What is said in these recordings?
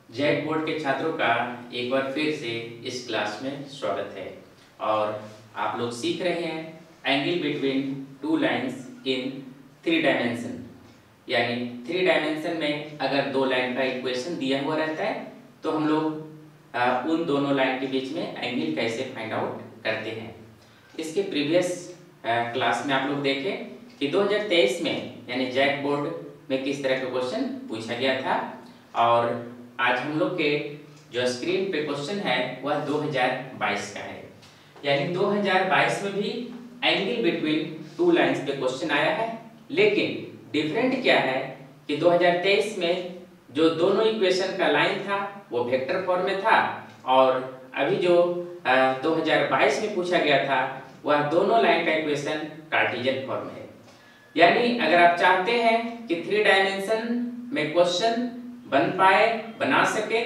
JAC board के छात्रों का एक बार फिर से इस क्लास में स्वागत है। और आप लोग सीख रहे हैं angle between two lines in 3 dimension. यानी 3 डायमेंशन में अगर 2 लाइन का इक्वेशन दिया हुआ रहता है तो हम लोग उन दोनों लाइन के बीच में एंगल कैसे फाइंड आउट करते हैं। इसके प्रीवियस क्लास में आप लोग देखें कि 2023 में यानी जैक बोर्ड में किस तरह का क्वेश्चन पूछा गया था। और आज हम लोग के जो स्क्रीन पे क्वेश्चन है वह 2022 का है। यानी 2022 में भी एंगल बिटवीन टू लाइंस पे क्वेश्चन आया है, लेकिन डिफरेंट क्या है कि 2023 में जो दोनों इक्वेशन का लाइन था वो वेक्टर फॉर्म में था, और अभी जो 2022 में पूछा गया था वह दोनों लाइन का इक्वेशन कार्टेशियन फॉर्म है। यानी अगर आप चाहते हैं कि 3 डायमेंशन में क्वेश्चन बना सके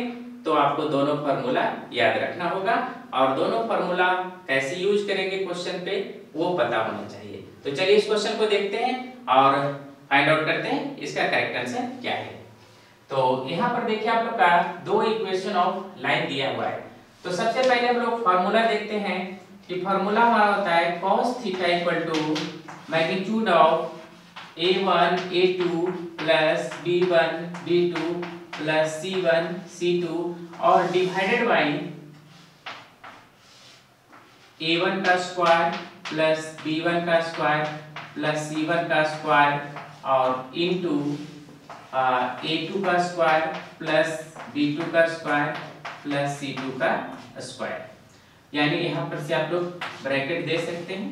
तो आपको दोनों फार्मूला याद रखना होगा, और दोनों फार्मूला कैसे यूज करेंगे क्वेश्चन पे वो पता होना चाहिए। तो चलिए इस क्वेश्चन को देखते हैं और फाइंड आउट करते हैं इसका करेक्ट आंसर क्या है। तो यहाँ पर देखिए आप लोग का 2 इक्वेशन ऑफ लाइन दिया हुआ है। तो सबसे पहले हम लोग फार्मूला देखते हैं कि फार्मूला हमारा होता है cos theta equal to magnitude of a1 a2 plus b1 b2 plus c1 c2 और डिवाइडेड बाई a1 का स्क्वायर प्लस b1 का स्क्वायर प्लस c1 का स्क्वायर और इनटू a2 का स्क्वायर प्लस b2 का स्क्वायर प्लस c2 का square. यानी यहाँ पर से आप लोग ब्रैकेट दे सकते हैं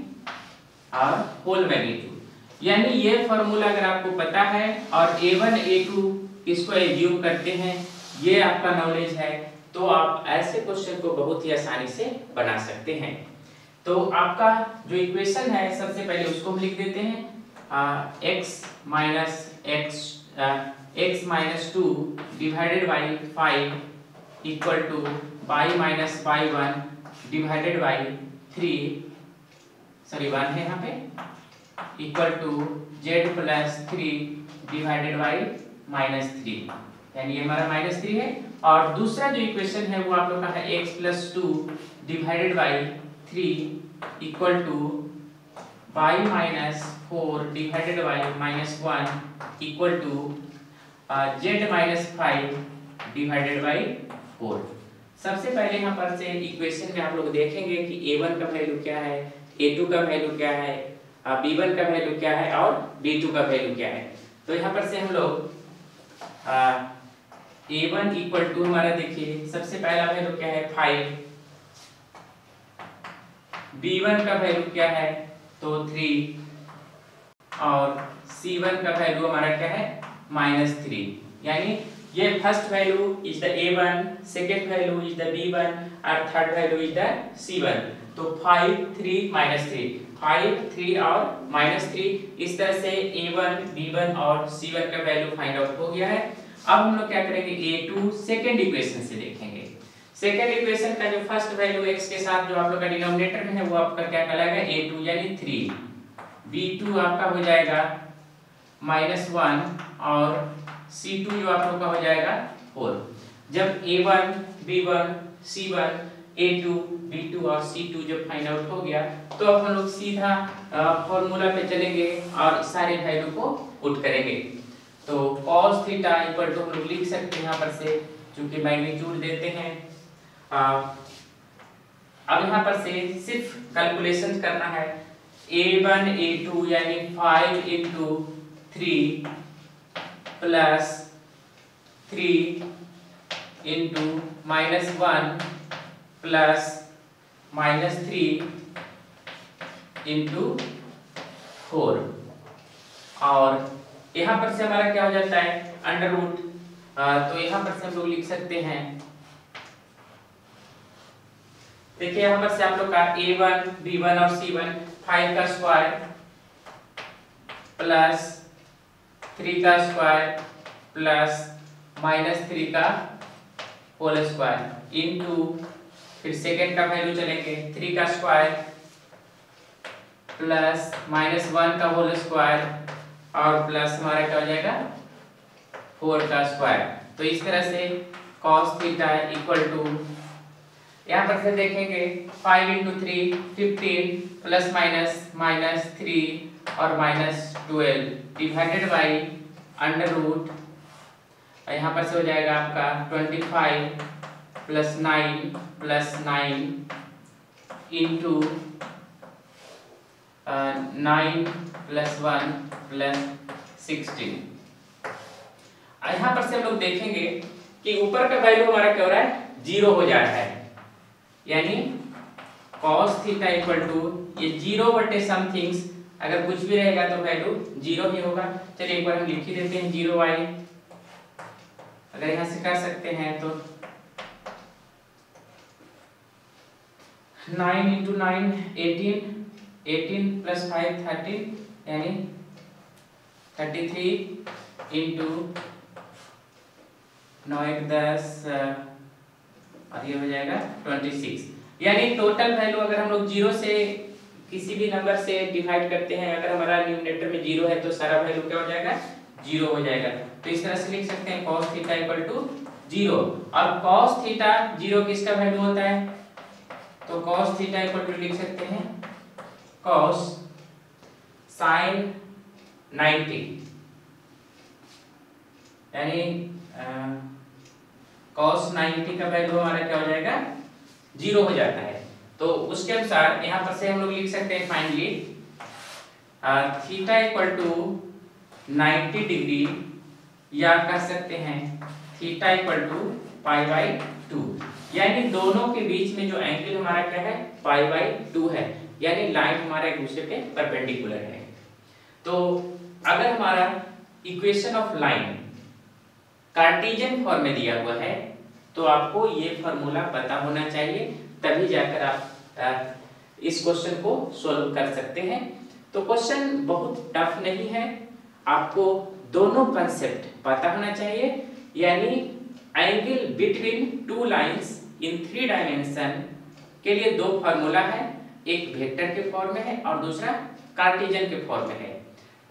और होल मैग्नीट्यूड। यानी ये फॉर्मूला अगर आपको पता है और a1 a2 किसको एज्यूम करते हैं ये आपका नॉलेज है, तो आप ऐसे क्वेश्चन को बहुत ही आसानी से बना सकते हैं। तो आपका जो इक्वेशन है सबसे पहले उसको हम लिख देते हैं x minus 2 divided by 5 equal to y minus y1 divided by 1 है यहाँ पे equal to z plus 3 divided by -3, यानी ये हमारा -3 है। और दूसरा जो इक्वेशन है वो आप लोग का है x plus 2 divided by 3 equal to y minus 4 divided by -1 equal to z minus 5 divided by 4। सबसे पहले यहाँ पर से इक्वेशन में आप लोग देखेंगे कि a1 का वैल्यू क्या है, a2 का वैल्यू क्या है, b1 का वैल्यू क्या है और b2 का वैल्यू क्या है। तो यहाँ पर से हम लोग a1 इक्वल टू हमारा देखिए सबसे पहला वैल्यू क्या है 5, b1 का वैल्यू क्या है तो 3 और c1 का वैल्यू हमारा क्या है -3। यानी ये first value is the a1, second value is the b1 और third value is the c1। तो 5 3 -3 5 3 और -3 इस तरह से a1 b1 और c1 का वैल्यू फाइंड आउट हो गया है। अब हम लोग क्या करेंगे a2 सेकेंड इक्वेशन से देखेंगे। सेकेंड इक्वेशन का जो फर्स्ट वैल्यू x के साथ जो आप लोग का डिनोमिनेटर में है वो आपका क्या कहलाएगा a2 यानी 3, b2 आपका हो जाएगा -1 और c2 जो आप लोग का हो जाएगा 4। जब a1 b1 c1 a2 b2 और c2 जब फाइंड आउट हो गया तो अब हम लोग सीधा फॉर्मूला पे चलेंगे और सारे वैल्यू को पुट करेंगे। तो cos थीटा इक्वल टू हम लोग लिख सकते हैं यहाँ पर से, चूंकि मैग्नीट्यूड देते हैं। अब यहाँ पर से सिर्फ कैलकुलेशन करना है। a1 a2 यानी 5 into 3 plus 3 into -1 plus -3 into 4, और यहाँ पर से हमारा क्या हो जाता है अंडर रूट। तो यहाँ पर से हम लोग लिख सकते हैं, देखिए यहाँ पर से आप लोग का a1 b1 और c1 5 का स्क्वायर प्लस 3 का स्क्वायर प्लस -3 का होल स्क्वायर इनटू फिर सेकेंड का वैल्यू चलेंगे 3 का स्क्वायर प्लस -1 का होल स्क्वायर और प्लस हमारा क्या हो जाएगा 4 का स्क्वायर। तो इस तरह से cos थीटा इक्वल टू, यहाँ पर से देखेंगे 5 इंटू 3 15 प्लस माइनस 3 और -12 डिवाइडेड बाई अंडर रूट, यहाँ पर से हो जाएगा आपका 25 प्लस 9 इंटू 9 प्लस 1 प्लस 16। यहाँ पर से हम लोग देखेंगे कि ऊपर का वैल्यू हमारा क्या हो रहा है, 0 हो जा रहा है, यानी cos थीटा इक्वल टू ये 0 बटे समथिंग्स, अगर कुछ भी रहेगा तो वैल्यू 0 ही होगा। चलिए एक बार हम लिख ही देते हैं 0y, अगर यहाँ से कर सकते हैं तो 9 इंटू 9 18 प्लस 5 13, यानी 33 इंटू 9 1 10 और ये हो जाएगा 26। यानी टोटल वैल्यू अगर हम लोग 0 से किसी भी नंबर से डिवाइड करते हैं, अगर हमारा न्यूमरेटर में 0 है तो सारा वैल्यू क्या हो जाएगा, 0 हो जाएगा। तो इस तरह से लिख सकते हैं cos थीटा इक्वल टू 0, और cos थीटा 0 किसका वैल्यू होता है, तो cos थीटा इक्वल टू लिख सकते हैं cos sin 90, यानी cos 90 का वैल्यू हमारा क्या हो जाएगा, 0 हो जाता है। तो उसके अनुसार यहाँ पर से हम लोग लिख सकते हैं finally theta equal to 90 degree, या कह सकते हैं theta equal to pi by 2, यानी दोनों के बीच में जो एंगल हमारा क्या है, पाई बाई 2 है, यानी लाइन हमारा एक दूसरे पे परपेंडिकुलर है। तो अगर हमारा equation of line Cartesian form में दिया हुआ है तो आपको ये फॉर्मूला पता होना चाहिए, तभी जाकर आप इस क्वेश्चन को सोल्व कर सकते हैं। तो क्वेश्चन बहुत टफ नहीं है, आपको दोनों कंसेप्ट पता होना चाहिए, यानी angle between two lines in 3 dimension के लिए दो फार्मूला है, एक वेक्टर के फॉर्म में है और दूसरा कार्टेशियन के फॉर्म में है।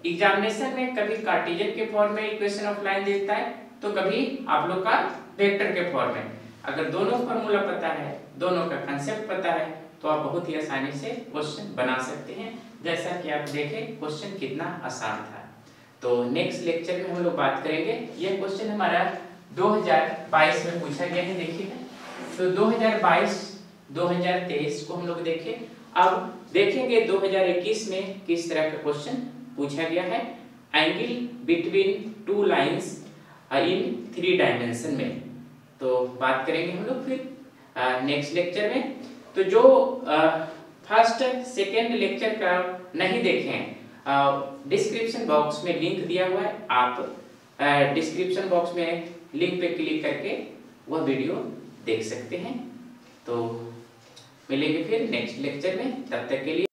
एग्जामिनेशन में कभी कार्टेशियन के फॉर्म में इक्वेशन ऑफ लाइन देता है तो कभी आप लोग का वेक्टर के फॉर्म में। अगर दोनों फार्मूला पता है, दोनों का कंसेप्ट पता है, तो आप बहुत ही आसानी से क्वेश्चन बना सकते हैं। जैसा कि आप देखें क्वेश्चन कितना आसान था। तो नेक्स्ट लेक्चर में हम लोग बात करेंगे, यह क्वेश्चन हमारा 2022 में पूछा गया है, देखिए। तो 2022-2023 को हम लोग देखें। अब देखेंगे 2021 में किस तरह का क्वेश्चन पूछा गया है, angle between two lines in 3 dimension में। तो बात करेंगे हम लोग फिर नेक्स्ट लेक्चर में। तो जो फर्स्ट सेकेंड लेक्चर का नहीं देखें, डिस्क्रिप्शन बॉक्स में लिंक दिया हुआ है, आप डिस्क्रिप्शन बॉक्स में लिंक पे क्लिक करके वह वीडियो देख सकते हैं। तो मिलेंगे फिर नेक्स्ट लेक्चर में, तब तक के लिए